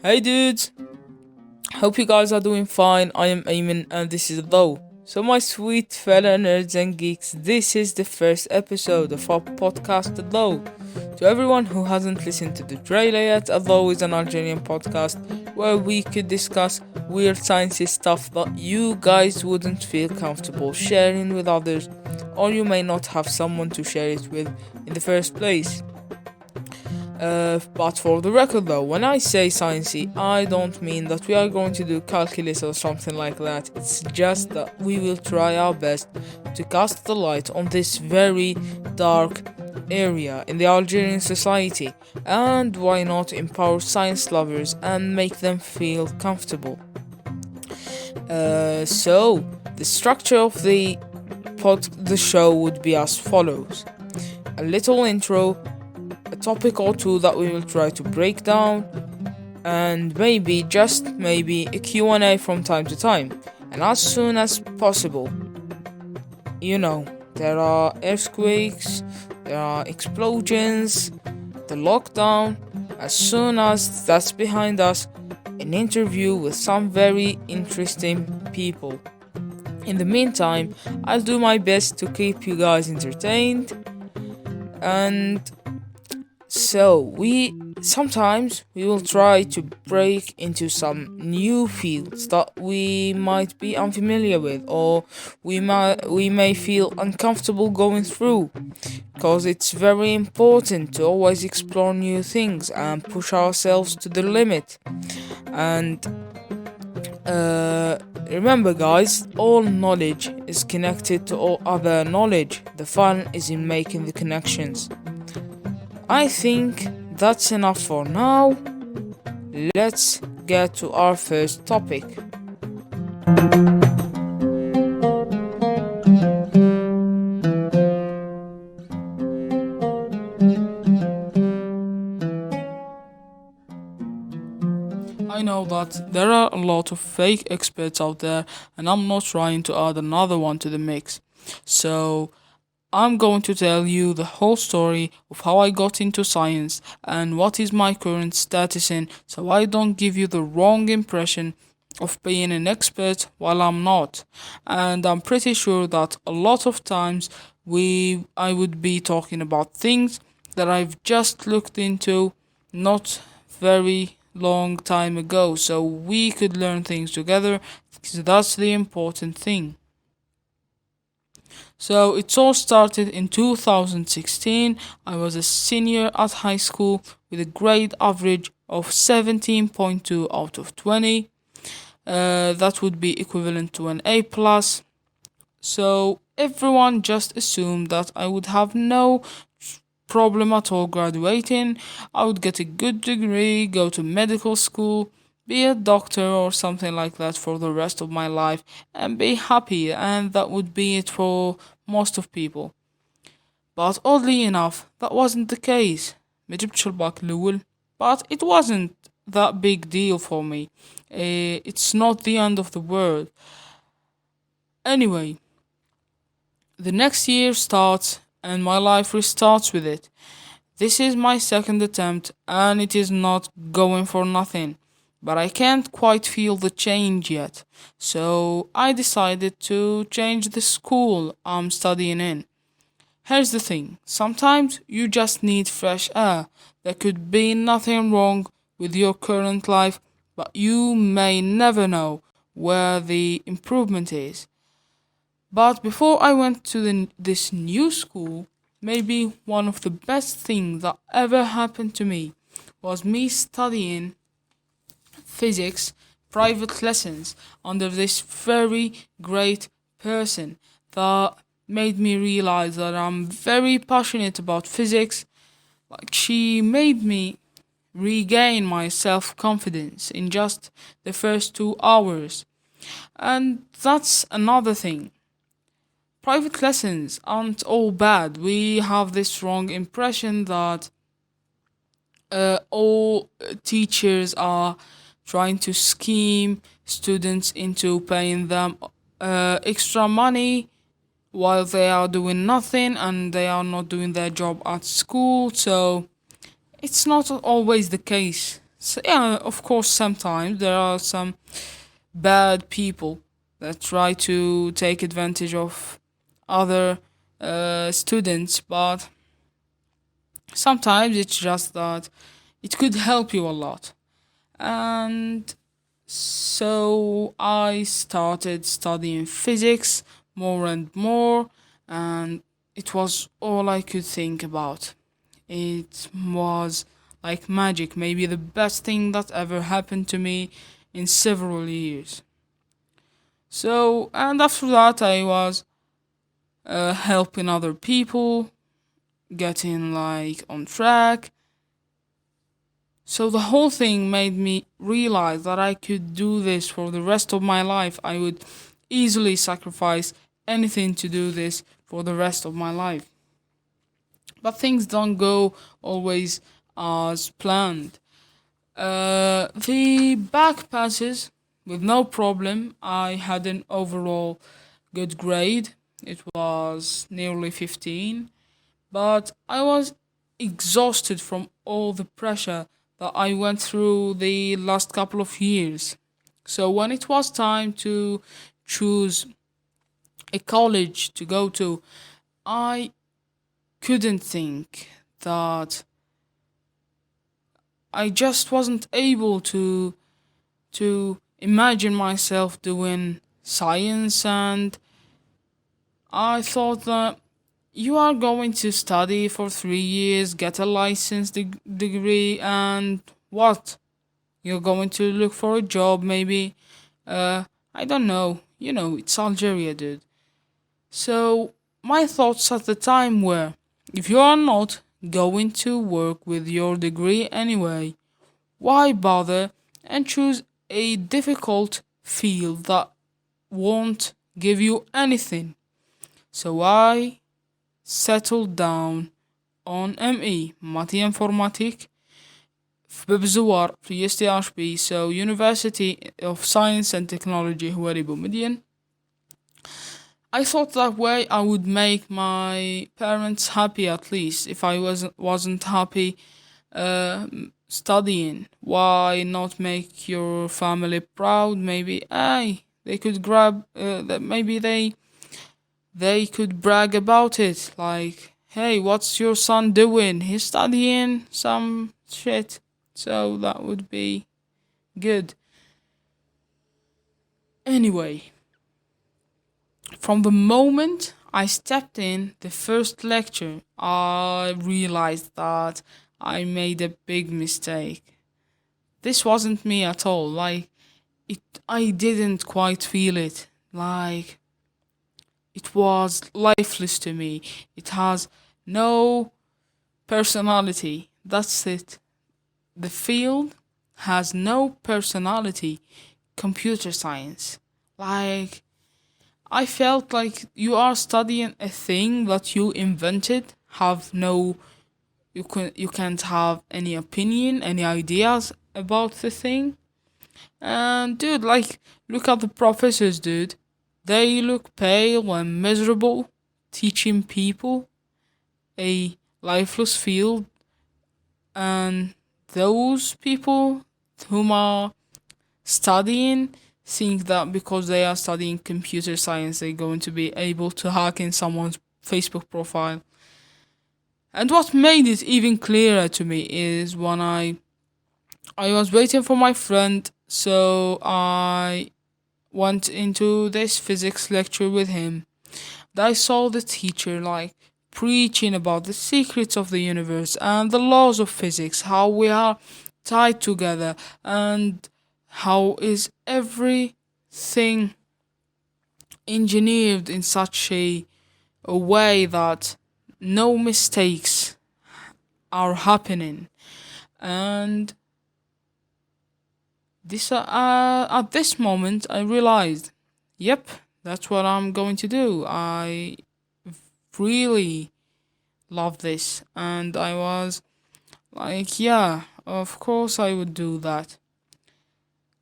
Hey dudes, hope you guys are doing fine. I am Eamon and this is Low. So, my sweet fellow nerds and geeks, this is the first episode of our podcast, Low. To everyone who hasn't listened to the trailer yet, Low is an Algerian podcast where we could discuss weird sciencey stuff that you guys wouldn't feel comfortable sharing with others, or you may not have someone to share it with in the first place. But for the record though, when I say sciencey, I don't mean that we are going to do calculus or something like that. It's just that we will try our best to cast the light on this very dark area in the Algerian society, and why not empower science lovers and make them feel comfortable. So the structure of the show would be as follows: a little intro, a topic or two that we will try to break down, and maybe, just maybe, a Q&A from time to time. And as soon as possible, there are earthquakes, there are explosions, the lockdown. As soon as that's behind us, an interview with some very interesting people. In the meantime, I'll do my best to keep you guys entertained, and so we will try to break into some new fields that we might be unfamiliar with, or we may feel uncomfortable going through, because it's very important to always explore new things and push ourselves to the limit. And remember guys, all knowledge is connected to all other knowledge. The fun is in making the connections. I think that's enough for now. Let's get to our first topic. I know that there are a lot of fake experts out there, and I'm not trying to add another one to the mix. So, I'm going to tell you the whole story of how I got into science and what is my current status in, so I don't give you the wrong impression of being an expert while I'm not. And I'm pretty sure that a lot of times I would be talking about things that I've just looked into not very long time ago, so we could learn things together, because that's the important thing. So it all started in 2016. I was a senior at high school with a grade average of 17.2 out of 20. That would be equivalent to an A plus. So everyone just assumed that I would have no problem at all graduating. I would get a good degree, go to medical school, be a doctor or something like that for the rest of my life, and be happy, and that would be it for most of people. But oddly enough, that wasn't the case. ما جبتش الباك الأول, but it wasn't that big deal for me. It's not the end of the world. Anyway, the next year starts and my life restarts with it. This is my second attempt and it is not going for nothing, but I can't quite feel the change yet. So I decided to change the school I'm studying in. Here's the thing, sometimes you just need fresh air. There could be nothing wrong with your current life, but you may never know where the improvement is. But before I went to this new school, maybe one of the best things that ever happened to me was me studying physics private lessons under this very great person that made me realize that I'm very passionate about physics. Like, she made me regain my self confidence in just the first 2 hours. And that's another thing. Private lessons aren't all bad. We have this wrong impression that all teachers are trying to scheme students into paying them extra money while they are doing nothing and they are not doing their job at school. So it's not always the case. So, yeah, of course, sometimes there are some bad people that try to take advantage of other students, but sometimes it's just that it could help you a lot. And so I started studying physics more and more, and it was all I could think about. It was like magic, maybe the best thing that ever happened to me in several years. So, and after that, I was helping other people, getting like on track. So, the whole thing made me realize that I could do this for the rest of my life. I would easily sacrifice anything to do this for the rest of my life. But things don't go always as planned. The back passes with no problem. I had an overall good grade. It was nearly 15, but I was exhausted from all the pressure that I went through the last couple of years. So when it was time to choose a college to go to, I couldn't think that I just wasn't able to imagine myself doing science, and I thought that you are going to study for 3 years, get a degree, and what? You're going to look for a job, maybe. I don't know. You know, it's Algeria, dude. So, my thoughts at the time were, if you are not going to work with your degree anyway, why bother and choose a difficult field that won't give you anything? So I settled down on ME ماتي انفورماتيك في باب الزوار في USTHB, so University of Science and Technology هواري بومدين. I thought that way I would make my parents happy, at least if I wasn't happy uh, studying. Why not make your family proud? Maybe they could grab that maybe they could brag about it, like, hey, what's your son doing? He's studying some shit. So that would be good. Anyway, from the moment I stepped in the first lecture, I realized that I made a big mistake. This wasn't me at all. Like, it, I didn't quite feel it. Like, it was lifeless to me. It has no personality. That's it. The field has no personality. Computer science. Like, I felt like you are studying a thing that you invented, have no you can't have any opinion, any ideas about the thing. And dude, like, look at the professors, dude. They look pale and miserable teaching people a lifeless field, and those people whom are studying think that because they are studying computer science they're going to be able to hack in someone's Facebook profile. And what made it even clearer to me is when I was waiting for my friend, so I went into this physics lecture with him. I saw the teacher like preaching about the secrets of the universe and the laws of physics, how we are tied together, and how is everything engineered in such a way that no mistakes are happening. And this at this moment I realized, yep, that's what I'm going to do. I really love this, and I was like, yeah, of course I would do that.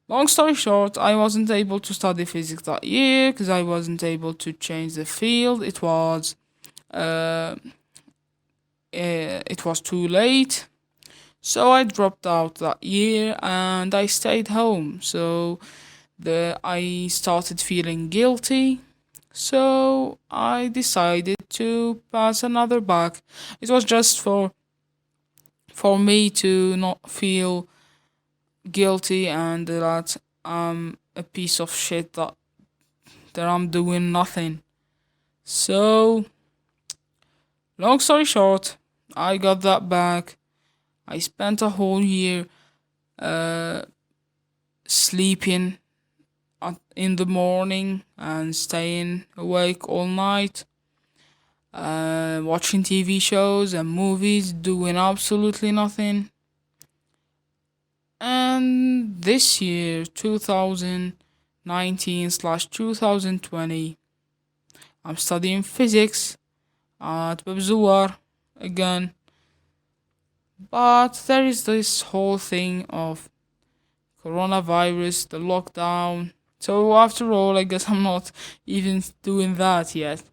Long story short, I wasn't able to study physics that year because I wasn't able to change the field. Uh, it was too late. So I dropped out that year and I stayed home. So I started feeling guilty. So I decided to pass another back. It was just for me to not feel guilty and that I'm a piece of shit that I'm doing nothing. So long story short, I got that back. I spent a whole year uh sleeping in the morning and staying awake all night, watching TV shows and movies, doing absolutely nothing. And this year, 2019 slash 2020, I'm studying physics at Babzuwar again. But there is this whole thing of coronavirus, the lockdown. So after all, I guess I'm not even doing that yet.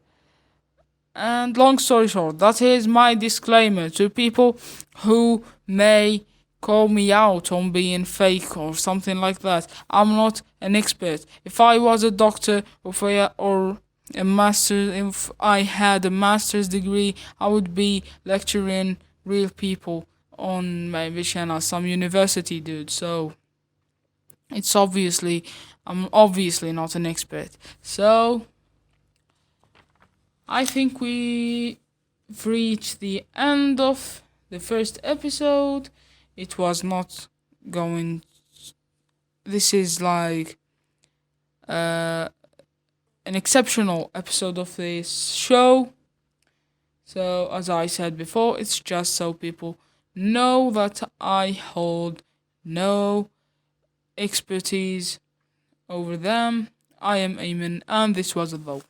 And long story short, that is my disclaimer to people who may call me out on being fake or something like that. I'm not an expert. If I was a doctor or a master, if I had a master's degree, I would be lecturing real people on my vision at some university, dude. So it's obviously, I'm obviously not an expert. So I think we've reached the end of the first episode. It was not going. This is like uh, an exceptional episode of this show. So, as I said before, it's just so people know that I hold no expertise over them. I am Eamon, and this was a vote.